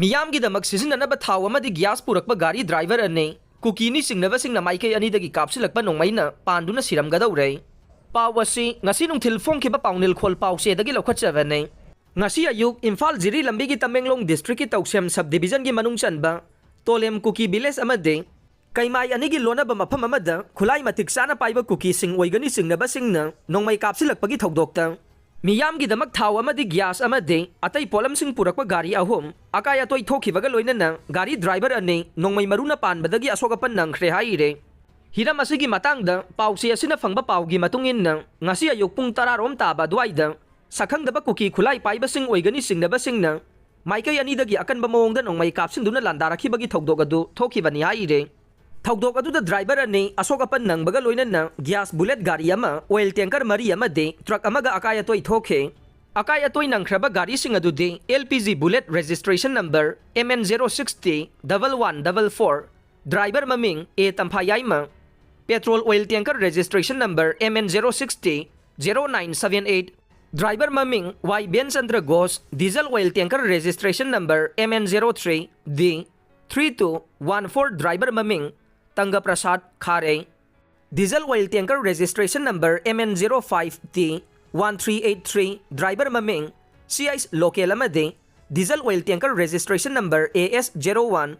Miyamgidamak Sijinnanaba Thao Amadi Gyas Purakpa Gari driver ane Kukini Chingnabasingna Maikei Anidagi Kapsillakpa Nongmeina Panduna Siramgadoure. Pau asi ngasi nungthil phongkhiba pawnil khol pause dagi lokhatchavane. Ngasi ayuk Imphal Jiri lambi gi Tamenglong district ki Tausiam subdivision gi manung chanba Tolem Kuki village amade Kaimai anigi lonaba mafam amada khulai matik sana paiba kuki sing oigani Chingnabasingna Nongmei Kapsillakpa gi thokdokta Miyamgidamak Thao Amadi Gyas Amade Atai Pumpsingda Purakpa Gari ahum Akaya Toi Thokhibaga Loinana Gari driver ane Nongmei Maruna Pandudagi Asokapan Nangkhre haire Hiram asigi matangda pause asina phangba paugi matungin ngasi ayuk pung 10 rom taba duaida sakhangdaba kuki khulai paibasing oigani Chingnabasingna Maikei Anidagi akanba mawongda Nongmei Kapsillakpa landarakhibagi thokdok adu thokhibani haire thokdok adu da driver ane asokapan nangbaga loinana gas bullet gari ama oil tanker mari ama de truck amaga akaya toi thokhe akaya toi nangkhraba gari sing adu de LPG bullet registration number MN060 1144 driver maming A tamphayaima petrol oil tanker registration number MN060 0978 driver maming Y Bensandra Ghosh diesel oil tanker registration number MN03 D 3214 driver maming Tanga Prasad Khare diesel oil tanker registration number MN05 T 1383 driver maming CIS local amade diesel oil tanker registration number AS01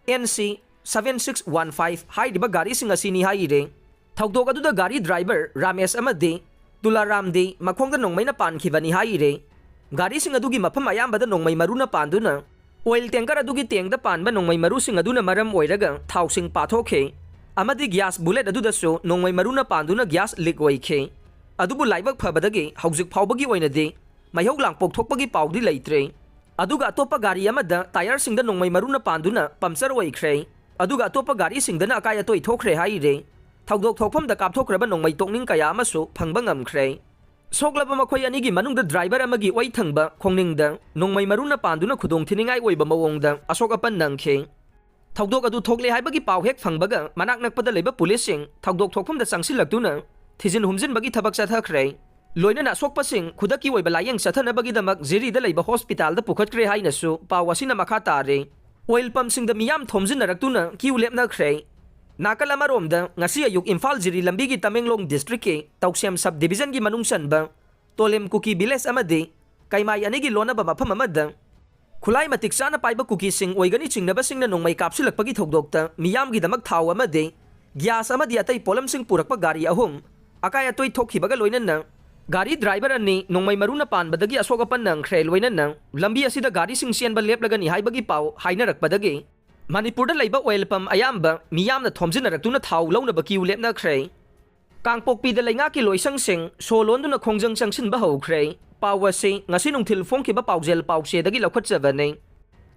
NC 7615 hai diba gari sing asini haire thokdok adu da gari driver Ramesh amade Tularam de makhongda Nongmeina Pandkhibani haire gari sing adu gi mafam ayambada Nongmei Maruna Panduna oil tanker adu gi tengda panba Nongmei Maru sing aduna maram oiraga Thao sing pathokhe amadi gas bullet adu da so Nongmei Maruna Panduna gas leak oikhe adubu laibak phabadagi haujik phawbagi oina de maihok langpok thokpagi paudi leitre aduga atopa gari amada tire singda Nongmei Maruna Panduna puncture oikhre aduga atopa gari singdana akaya toi thokre haire thokdok thokpham da kapthokraba Nongmei tokning kaya amasu phangba ngamkhre soklaba makhoi ani gi manungda driver amagi oi thangba khongningda Nongmei Maruna Panduna khudong thiningai oiba mawongda asokapan nangkhe thokdok adu thokle haibagi paw hek phangbaga manak nakpada leiba police sing thokdok thokpham da changsilaktuna thijin humjin bagi thabak chathakre loinana sokpasing khudaki oiba layeng chathanabagi damak Gari da leiba hospital da pukhatkre hainasu pawasina makha tare oil pumpsingda Miyam Thomjinnaraktuna kiu Lepnakhre nakal amaromda ngasi ayuk Imphal Jiri lambi gi Tamenglong district ke Tausiam subdivision gi manung chanba Tolem Kuki village amade kaimai anigi lonaba mafam amada khulai matik sana paiba kuki sing oigani Chingnabasingna Nongmei Kapsillakpa gi thokdokta Miyamgidamak Thao amade gyas amadi atai Pumpsingda Purakpa gari ahum akaya toi thokhibaga loinana gari driver ane Nongmei Maruna Pandudagi asokapan nangkhre loinana lambi asida gari sing sianba leplagani haibagi paw hainarakpadagi Manipurda leiba oil pump ayamba Miyamna Thomjinnaraktuna Thao launaba kiu Lepnakhre Kangpokpida Leingakki Loishangsing so Londuna Khongjang Changsinba Houkhre pawase ngasi nungthil phongkhiba pawjel pawse dagi lokhatchavane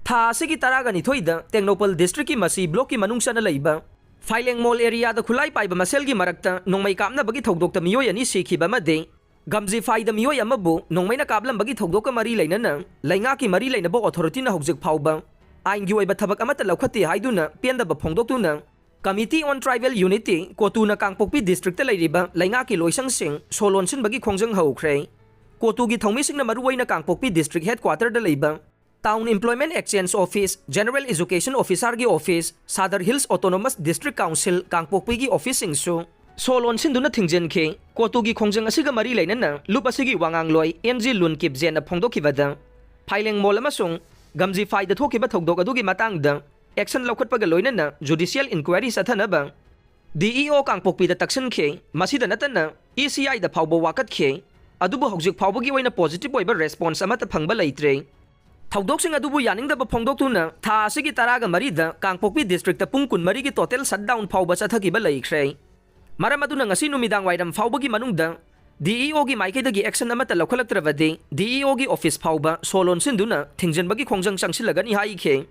tha asigi taragani thoida Technopal district ki masi block ki manungsana leiba Faileng mall area da khulai paiba masel gi marakta Nongmei kapna bagi thokdokta miyoi ani sikhiba made gamji faida miyoi amabu Nongmeina kaplam bagi thokdoka mari leinana Leingakki mari leinaba authority na hojik phawba ain gi oiba thabak amata laukhati haiduna pendaba phongdoktuna Committee on Tribal Unity Kotuna Kangpokpida district ta leiriba Leingakki Loishangsing solonsin bagi Khongjang Houkhre Kotugi Thongmisingna maruwaina Kangpokpida district headquarter da leiba Town Employment Exchange Office General Education Officer gi office Sadar Hills Autonomous District Council Kangpokpida gi office singsu solonsin duna thingjenke Kotugi Khongjang asiga mari leinana lup asigi wangangloi NG Lunkip jena phongdokhibada Faileng mall amasung gamji faida thokiba thokdok adugi matangda action lokhatpaga loinana judicial inquiry sathanaba DEO Kangpokpida taksankhe masida natana ECI da phawba wakatkhe adubu hojik phawbagi oina positive oiba response amata phangba leitre thokdoksing adubu yaningdaba phongdoktuna tha asigi taraga marida Kangpokpida district ta pung 12 gi total shutdown phawba chathakiba leikhre maram aduna ngasi numidang wairam phawbagi manungda DEO gi Maikei dagi action amata lokhalaktrabade DEO gi office phawba solon sinduna thingjanbagi Khongjang changsilagani haikhe